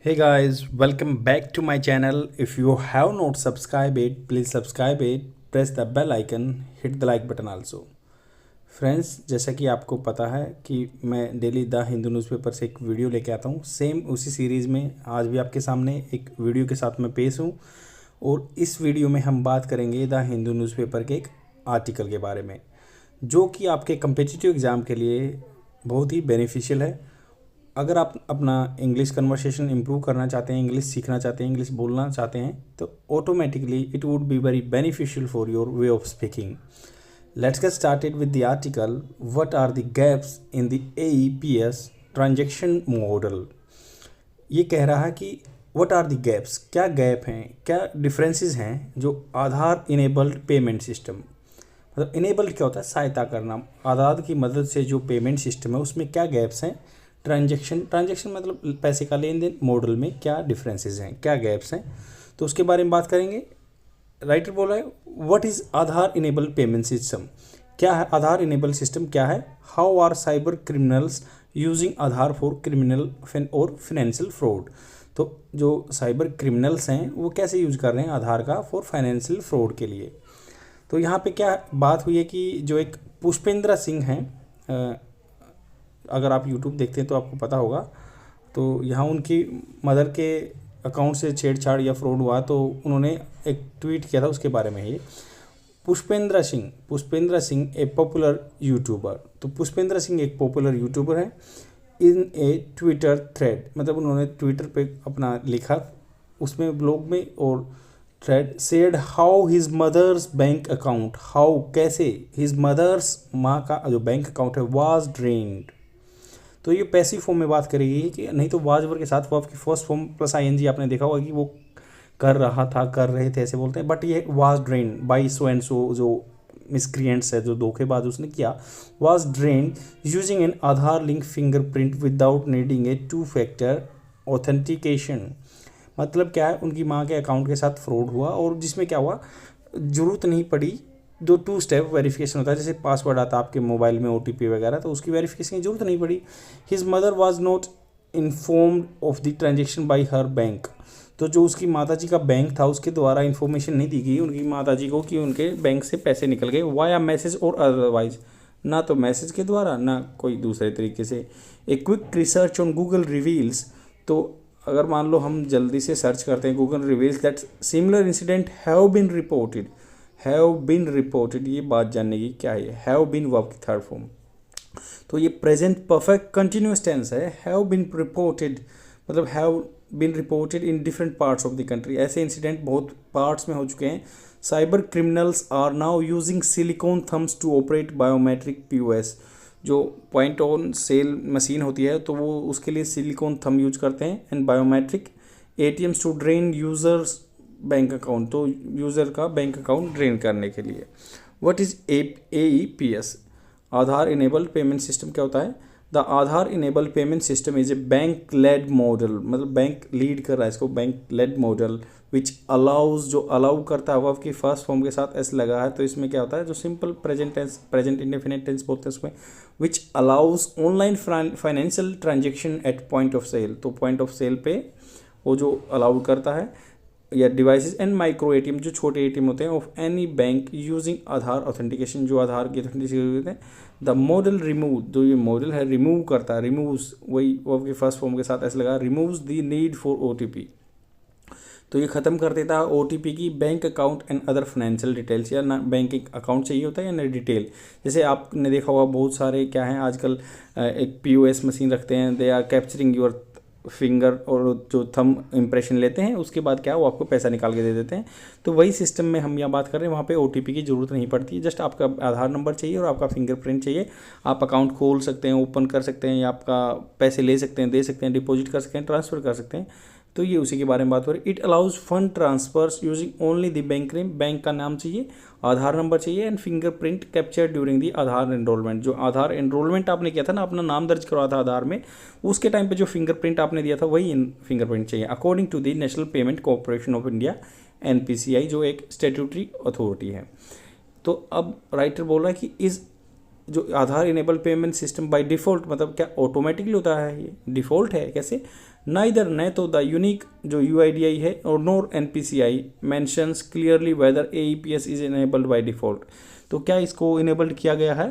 Hey guys, welcome back to my channel. If you have not subscribed it, please subscribe it, press the bell icon, hit the like button also. Friends, जैसा कि आपको पता है कि मैं daily the Hindu newspaper से एक video लेके आता हूँ। सेम उसी सीरीज़ में आज भी आपके सामने एक वीडियो के साथ मैं पेश हूँ और इस वीडियो में हम बात करेंगे द हिंदू न्यूज़पेपर के एक आर्टिकल के बारे में, जो कि आपके कम्पिटिटिव एग्ज़ाम के लिए बहुत ही बेनिफिशियल है। अगर आप अपना इंग्लिश कन्वर्सेशन इम्प्रूव करना चाहते हैं, इंग्लिश सीखना चाहते हैं, इंग्लिश बोलना चाहते हैं, तो automatically it would be very beneficial for your way of speaking. Let's get started with the article. What are the gaps in the AEPS transaction model. ये कह रहा है कि व्हाट आर द गैप्स, क्या गैप हैं, क्या differences हैं जो आधार इनेबल्ड पेमेंट सिस्टम, मतलब इनेबल्ड क्या होता है, सहायता करना, आधार की मदद से जो पेमेंट सिस्टम है उसमें क्या गैप्स हैं, ट्रांजैक्शन मतलब पैसे का लेन देन मॉडल में क्या डिफरेंसेस हैं, क्या गैप्स हैं, तो उसके बारे में बात करेंगे। राइटर बोला है what is Aadhaar enable payment system, क्या है आधार इनेबल सिस्टम, क्या है, how are cyber criminals using Aadhaar for criminal और फाइनेंशियल फ्रॉड। तो जो साइबर क्रिमिनल्स हैं वो कैसे यूज कर रहे हैं आधार का फॉर फाइनेंशियल फ्रॉड के लिए। तो यहाँ पे क्या बात हुई है कि जो एक पुष्पेंद्र सिंह हैं, अगर आप यूट्यूब देखते हैं तो आपको पता होगा, तो यहाँ उनकी मदर के अकाउंट से छेड़छाड़ या फ्रॉड हुआ तो उन्होंने एक ट्वीट किया था उसके बारे में। ये पुष्पेंद्र सिंह ए पॉपुलर यूट्यूबर, तो पुष्पेंद्र सिंह एक पॉपुलर यूट्यूबर है इन ए ट्विटर थ्रेड, मतलब उन्होंने ट्विटर पे अपना लिखा उसमें ब्लॉग में और thread said how his mother's bank account, how कैसे हिज मदर्स माँ का जो बैंक अकाउंट है वाज ड्रेन्ड। तो ये पैसिव फॉर्म में बात करेगी कि नहीं तो वाज वर्ब के साथ वर्ब की फर्स्ट फॉर्म प्लस ING आपने देखा होगा कि वो कर रहा था, कर रहे थे, ऐसे बोलते हैं, बट ये was drain by so and so, जो मिसक्रिएंट्स है, जो धोखेबाज उसने किया, was drain using an Aadhaar link fingerprint without needing a 2 factor authentication. मतलब क्या है, उनकी माँ के अकाउंट के साथ फ्रॉड हुआ और जिसमें क्या हुआ, ज़रूरत नहीं पड़ी, जो 2 स्टेप वेरिफिकेशन होता है, जैसे पासवर्ड आता है आपके मोबाइल में OTP वगैरह, तो उसकी वेरिफिकेशन की जरूरत नहीं पड़ी। His mother was not informed of the transaction bye her bank. तो जो उसकी माताजी का बैंक था उसके द्वारा इन्फॉर्मेशन नहीं दी गई उनकी माताजी को कि उनके बैंक से पैसे निकल गए वाया मैसेज और अदरवाइज, ना तो मैसेज के द्वारा ना कोई दूसरे तरीके से। A quick research on Google reveals, तो अगर मान लो हम जल्दी से सर्च करते हैं Google reveals that similar incident have been reported, ये बात जानने की क्या है, हैव बीन वर्ब की थर्ड फॉर्म, तो ये प्रेजेंट परफेक्ट कंटिन्यूस टेंस है। हैव बीन रिपोर्टेड मतलब have been reported in different parts of the country, ऐसे इंसिडेंट बहुत पार्ट्स में हो चुके हैं। Cyber criminals are now using silicon thumbs to operate biometric POS, जो पॉइंट ऑन सेल मशीन होती है तो वो उसके लिए सिलिकॉन थम यूज करते हैं, and biometric ATMs to drain users bank account, तो यूज़र का बैंक अकाउंट ड्रेन करने के लिए। What is AEPS, Aadhaar enabled payment system, क्या होता है, the Aadhaar enabled payment system is a bank led model, मतलब बैंक लीड कर रहा है इसको, bank led model which allows, जो अलाउ करता है वर्ब की फर्स्ट फॉर्म के साथ S लगा है, तो इसमें क्या होता है, जो simple present tense, present indefinite tense बोलते हैं उसमें, which allows online financial transaction at point of sale, तो पॉइंट ऑफ सेल पे वो जो अलाउ करता है, या डिवाइसेस एंड माइक्रो ATM, जो छोटे ATM होते हैं, of any bank using Aadhaar authentication, जो आधार की ऑथेंटिकेशन होते हैं। द मॉडल रिमूव, जो ये मॉडल है रिमूव करता है, रिमूव्स वही वर्ब के फर्स्ट फॉर्म के साथ ऐसे लगा, removes the need for OTP, तो ये ख़त्म कर देता है OTP की bank account and other financial details, या ना बैंकिंग अकाउंट चाहिए होता है या ना डिटेल। जैसे आपने देखा होगा बहुत सारे क्या हैं आजकल, एक POS मशीन रखते हैं, they are capturing your finger और जो थंब इम्प्रेशन लेते हैं, उसके बाद क्या वो आपको पैसा निकाल के दे देते हैं। तो वही सिस्टम में हम यहाँ बात कर रहे हैं, वहाँ पे OTP की ज़रूरत नहीं पड़ती है, जस्ट आपका आधार नंबर चाहिए और आपका फिंगरप्रिंट चाहिए, आप अकाउंट खोल सकते हैं, ओपन कर सकते हैं, या आपका पैसे ले सकते हैं, दे सकते हैं, डिपॉजिट कर सकते हैं, ट्रांसफ़र कर सकते हैं। तो ये उसी के बारे में बात हो रही है। It allows fund transfers using only the bank name, bank का नाम चाहिए, आधार नंबर चाहिए, and fingerprint capture during the Aadhaar enrolment, जो आधार एनरोलमेंट आपने किया था ना, अपना नाम दर्ज करवा था आधार में, उसके टाइम पे जो फिंगरप्रिंट आपने दिया था वही फिंगरप्रिंट चाहिए, according to the national payment corporation of India NPCI, जो एक स्टेट्यूटरी अथॉरिटी है। तो अब राइटर बोल रहा है कि इस जो Aadhaar enable payment system by default, मतलब क्या ऑटोमेटिकली होता है, ये डिफ़ॉल्ट है, कैसे, नाइदर न तो द यूनिक जो UIDI है और nor NPCI mentions clearly whether AEPS is enabled by default. तो क्या इसको इनेबल्ड किया गया है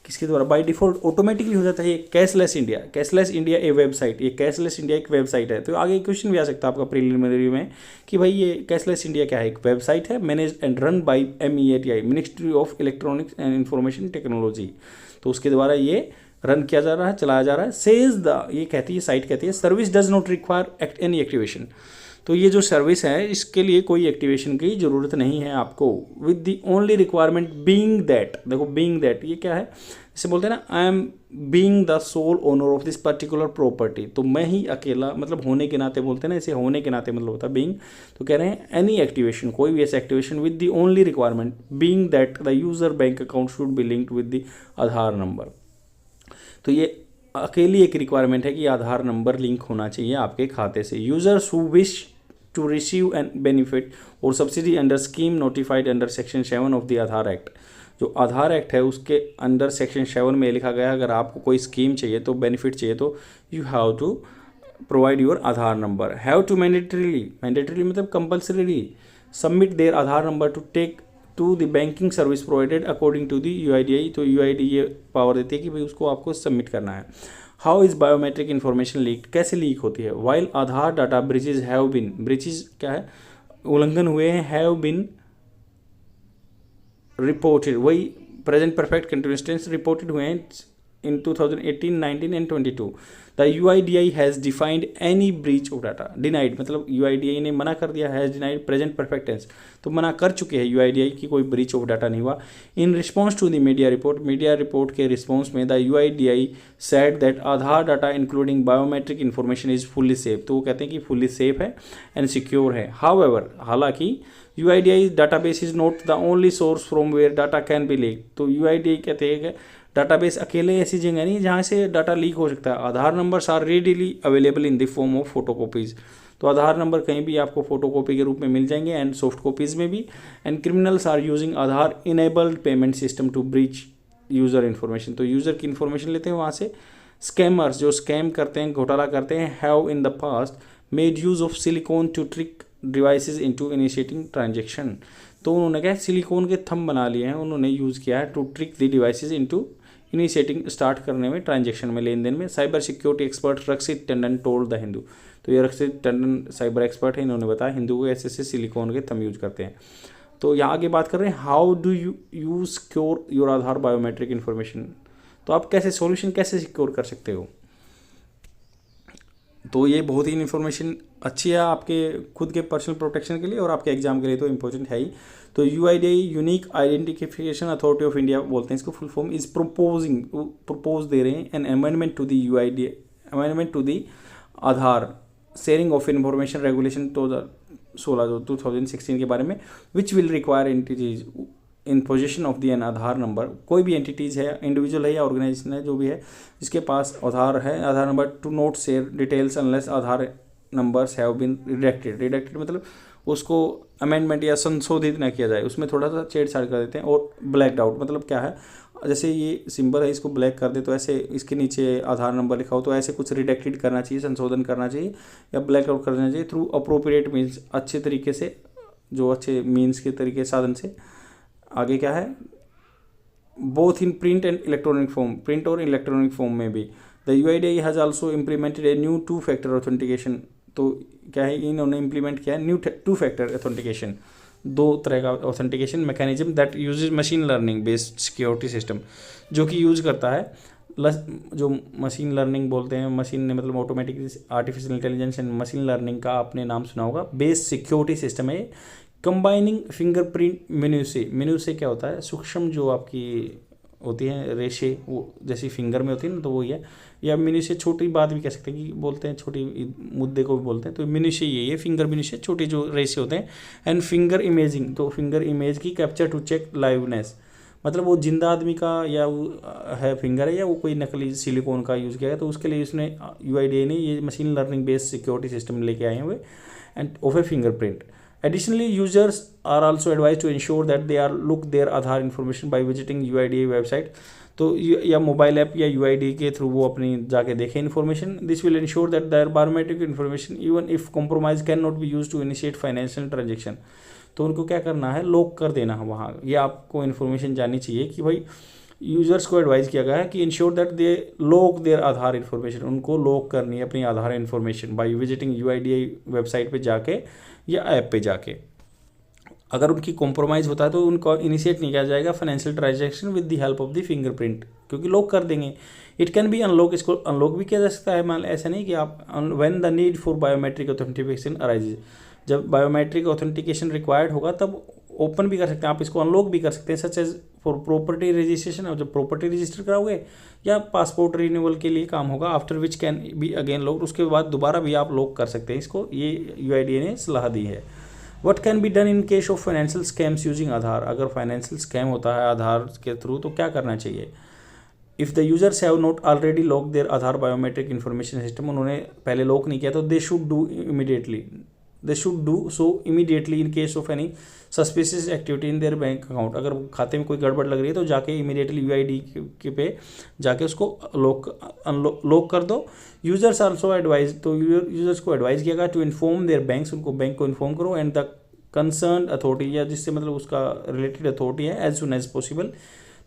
किसके द्वारा? बाय डिफ़ॉल्ट ऑटोमेटिकली हो जाता है ये कैशलेस इंडिया। कैशलेस इंडिया ए वेबसाइट, ये कैशलेस इंडिया एक वेबसाइट है। तो आगे क्वेश्चन भी आ सकता है आपका प्रीलिमिनरी में कि भाई ये कैशलेस इंडिया क्या है? एक वेबसाइट है manage and run by MEATI, ministry of electronics and information technology. तो उसके द्वारा ये रन किया जा रहा है, चलाया जा रहा है। सेज द, ये कहती है साइट कहती है service does not require any activation. तो ये जो सर्विस है इसके लिए कोई एक्टिवेशन की ज़रूरत नहीं है आपको। With the only requirement being that, देखो बीइंग दैट ये क्या है? जैसे बोलते हैं ना I am being the sole owner of this particular property. तो मैं ही अकेला, मतलब होने के नाते बोलते हैं ना, इसे होने के नाते मतलब होता है बीइंग। तो कह रहे हैं एनी एक्टिवेशन, कोई भी ऐसा activation with the only requirement being that the user bank account should be linked with the Aadhaar number. तो ये अकेली एक रिक्वायरमेंट है कि आधार नंबर लिंक होना चाहिए आपके खाते से। Users who wish to receive an benefit और subsidy under scheme notified under section 7 of the Aadhaar act. जो आधार एक्ट है उसके अंडर सेक्शन 7 में लिखा गया है अगर आपको कोई स्कीम चाहिए तो बेनिफिट चाहिए तो you have to provide your Aadhaar number. Have to mandatorily मतलब compulsorily submit their Aadhaar number to take to the banking service provided according to the UIDI। तो UIDI ये पावर देती है कि भाई उसको आपको सबमिट करना है। How is biometric information leak, कैसे लीक होती है? While Aadhaar data breaches have been, breaches क्या है? उल्लंघन हुए हैं, हैव बिन रिपोर्टेड, वही present perfect continuous tense, reported हुए हैं in 2018, 19 and 22. The UIDI has defined any breach of data. Denied मतलब UIDI ने मना कर दिया, has denied present perfect tense, तो मना कर चुके हैं UIDI की कोई breach of data नहीं हुआ। In response to the media report के response में the UIDI said that Aadhaar data including biometric information is fully safe। तो वो कहते हैं कि fully safe है and secure है। However, हालांकि UIDI database is not the only source from where data can be leaked। तो UIDI कहते हैं कि डाटाबेस अकेले ऐसी जगह नहीं जहाँ से डाटा लीक हो सकता है। Aadhaar numbers are readily available in the form of photocopies. तो आधार नंबर कहीं भी आपको फोटोकॉपी के रूप में मिल जाएंगे एंड सॉफ्ट कॉपीज़ में भी। And criminals are using Aadhaar enabled payment system to breach user information. तो यूज़र की इन्फॉर्मेशन लेते हैं वहाँ से। स्कैमर्स जो स्कैम करते हैं, घोटाला करते हैं, have in the past made use of silicon to trick devices into initiating transaction. तो उन्होंने क्या सिलिकॉन के थंब बना लिए हैं, उन्होंने यूज़ किया है to trick the devices into initiating start करने में, ट्रांजेक्शन में, लेन देन में। Cyber security expert Rakshit Tandon told the Hindu. तो ये रक्षित टंडन साइबर एक्सपर्ट है, इन्होंने बताया हिंदू को ऐसे सिलिकॉन के थंब यूज करते हैं। तो यहाँ आगे बात कर रहे हैं how do you secure your Aadhaar biometric information. तो आप कैसे सोल्यूशन कैसे सिक्योर कर सकते हो? तो ये बहुत ही इन्फॉर्मेशन अच्छी है आपके खुद के पर्सनल प्रोटेक्शन के लिए और आपके एग्जाम के लिए तो इम्पोर्टेंट है ही। तो UIDI unique identification authority of India बोलते हैं इसको, फुल फॉर्म इज प्रपोज दे रहे हैं an amendment to the UIDI, amendment to the Aadhaar sharing of information regulation 2016 के बारे में, which will require entities in position of the an Aadhaar number. कोई भी एंटिटीज़ है, इंडिविजुअल है या ऑर्गेनाइजेशन है, जो भी है जिसके पास आधार है, Aadhaar number to not share details unless Aadhaar numbers have been redacted मतलब उसको अमेंडमेंट या संशोधित ना किया जाए, उसमें थोड़ा सा छेड़छाड़ कर देते हैं। और ब्लैकड आउट मतलब क्या है, जैसे ये सिंबल है इसको ब्लैक कर दे तो ऐसे इसके नीचे आधार नंबर लिखा हो तो ऐसे कुछ रिडेक्टेड करना चाहिए, संशोधन करना चाहिए या ब्लैक आउट करना चाहिए थ्रू अप्रोप्रिएट मीन्स, अच्छे तरीके से, जो अच्छे मीन्स के तरीके साधन से। आगे क्या है, both in print and electronic form, print और इलेक्ट्रॉनिक फॉर्म में भी। The UIDI has also implemented a new 2 factor authentication. तो क्या है, इन्होंने इम्प्लीमेंट किया है न्यू 2 फैक्टर ऑथेंटिकेशन, 2 तरह का authentication mechanism that usage machine learning based security system, जो कि यूज़ करता है जो मशीन लर्निंग बोलते हैं, मशीन ने मतलब automatic artificial intelligence and machine learning का आपने नाम सुना होगा, बेस्ड सिक्योरिटी सिस्टम है। कंबाइनिंग फिंगरप्रिंट मेन्यू से क्या होता है, सूक्ष्म जो आपकी होती है रेशे, वो जैसी फिंगर में होती है ना, तो वही है। या मेन्यू से छोटी बात भी कह सकते हैं कि बोलते हैं, छोटी मुद्दे को भी बोलते हैं। तो मेन्यू से ये है, फिंगर मेन्यू से छोटे जो रेशे होते हैं। एंड फिंगर इमेजिंग, तो फिंगर इमेज की कैप्चर टू चेक लाइवनेस, मतलब वो जिंदा आदमी का या वो है फिंगर है या वो कोई नकली सिलिकॉन का यूज़ किया है, तो उसके लिए उसने UIDI ने ये machine learning based security system लेके आए हैं हुए end of A fingerprint. Additionally, users are also advised to ensure that they are look their Aadhaar information by visiting UIDI website. तो या मोबाइल ऐप या यूआईडी के थ्रू वो अपनी जाके देखें information. This will ensure that their biometric information even if compromise can not be use to initiate financial transaction. तो उनको क्या करना है, लॉक कर देना है वहाँ। ये आपको इन्फॉर्मेशन जाननी चाहिए कि भाई यूजर्स को एडवाइस किया गया है कि ensure that they lock their Aadhaar information, उनको लॉक करनी है अपनी Aadhaar information by visiting UIDAI website पे जाके या ऐप पे जाके। अगर उनकी कॉम्प्रोमाइज़ होता है तो उनको इनिशिएट नहीं किया जाएगा financial transaction with the help of the fingerprint, क्योंकि लॉक कर देंगे। इट कैन बी अनलॉक, इसको अनलॉक भी किया जा सकता है। मान ऐसा नहीं कि आप when the need for biometric authentication arises, जब बायोमेट्रिक ऑथेंटिकेशन रिक्वायर्ड होगा तब ओपन भी कर सकते हैं आप, इसको अनलॉक भी कर सकते हैं, such as for property registration. और जब प्रॉपर्टी रजिस्टर कराओगे या पासपोर्ट रिन्यूअल के लिए काम होगा, after which can be again lock, उसके बाद दोबारा भी आप लॉक कर सकते हैं इसको। ये यूआईडीए ने सलाह दी है। What can be done in case of financial scams using Aadhaar, अगर फाइनेंशियल स्कैम होता है आधार के थ्रू तो क्या करना चाहिए। If the users have not already lock their Aadhaar biometric information system, उन्होंने पहले लॉक नहीं किया तो they should do so immediately in case of any suspicious activity in their bank account. अगर खाते में कोई गड़बड़ लग रही है तो जाके इमीडिएटली यूआईडी के पे जाके उसको लॉक कर दो। यूजर्स आल्सो एडवाइज, तो यूजर्स को एडवाइस किया गया टू इन्फॉर्म देयर बैंक्स, उनको बैंक को इन्फॉर्म करो, एंड द कंसर्न अथॉरिटी, या जिससे मतलब उसका रिलेटेड अथॉरिटी है, as soon as possible.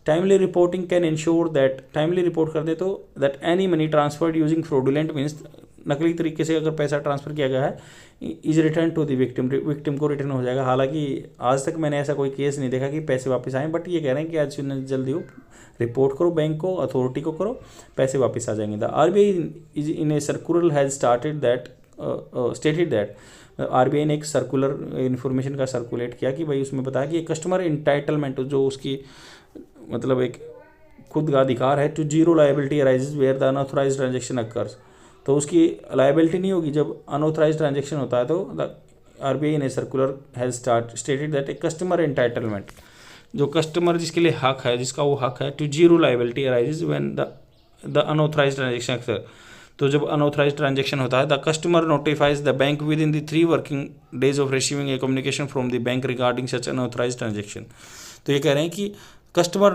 Timely reporting can ensure that, timely report कर दे तो that any money transferred using fraudulent means, नकली तरीके से अगर पैसा ट्रांसफ़र किया गया है, is return to the victim, victim को रिटर्न हो जाएगा। हालांकि आज तक मैंने ऐसा कोई केस नहीं देखा कि पैसे वापस आए, बट ये कह रहे हैं कि आज जल्दी हो रिपोर्ट करो बैंक को, अथॉरिटी को करो, पैसे वापस आ जाएंगे। The RBI is in a circular has stated that, RBI ने एक सर्कुलर इन्फॉर्मेशन का सर्कुलेट किया कि भाई उसमें बताया कि कस्टमर इंटाइटलमेंट, जो उसकी मतलब एक खुद का अधिकार है, to zero liability arises where the unauthorised transaction occurs, तो उसकी लायबिलिटी नहीं होगी जब अनऑथराइज्ड ट्रांजेक्शन होता है। तो द आरबीआई ने circular has stated that a customer entitlement, जो कस्टमर जिसके लिए हक है, जिसका वो हक है, to zero liability arises when the unauthorised transaction अक्सर, तो जब अनऑथराइज्ड ट्रांजेक्शन होता है, the customer notifies the bank within the 3 working days of receiving a communication from the bank regarding such unauthorised transaction. तो ये कह रहे हैं कि कस्टमर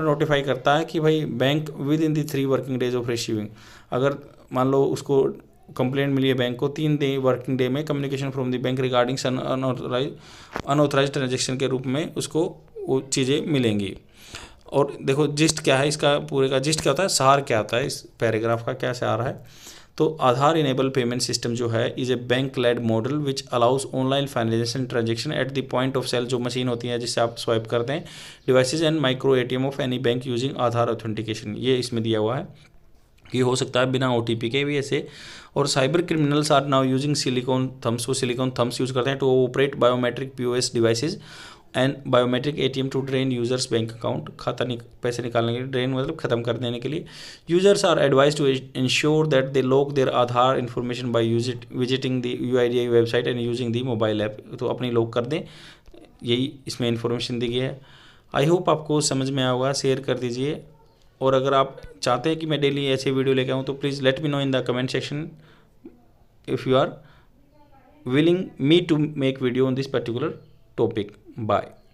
नोटिफाई करता है कि भाई bank within the 3 working days of receiving, अगर मान लो उसको कंप्लेंट मिली है बैंक को 3 वर्किंग डे में, communication from the bank regarding unauthorised transaction के रूप में उसको वो चीज़ें मिलेंगी। और देखो जिस्ट क्या है इसका, पूरे का जिस्ट क्या होता है, सार क्या होता है इस पैराग्राफ का, क्या सार है। तो आधार इनेबल पेमेंट सिस्टम जो है is a bank led model which allows online financial transaction at the point of sale, जो मशीन होती है जिससे आप स्वाइप करते हैं, devices and micro ATM of any bank using Aadhaar authentication, ये इसमें दिया हुआ है कि हो सकता है बिना ओटीपी के भी ऐसे। और cyber criminals are now using silicon thumbs, वो सिलिकॉन थम्स यूज़ करते हैं to operate biometric POS devices and biometric ATM to drain users bank account, खाता पैसे निकालने के लिए, ड्रेन मतलब ख़त्म कर देने के लिए। Users are advise to ensure that they lock their Aadhaar information by visiting the UIDAI website and using the mobile app, तो अपनी लॉक कर दें, यही इसमें इन्फॉर्मेशन दी गई है। आई होप आपको समझ में आया होगा, शेयर कर दीजिए। और अगर आप चाहते हैं कि मैं डेली ऐसे वीडियो लेके आऊँ तो please let me know in the comment section if you are willing me to make video on this particular topic. Bye.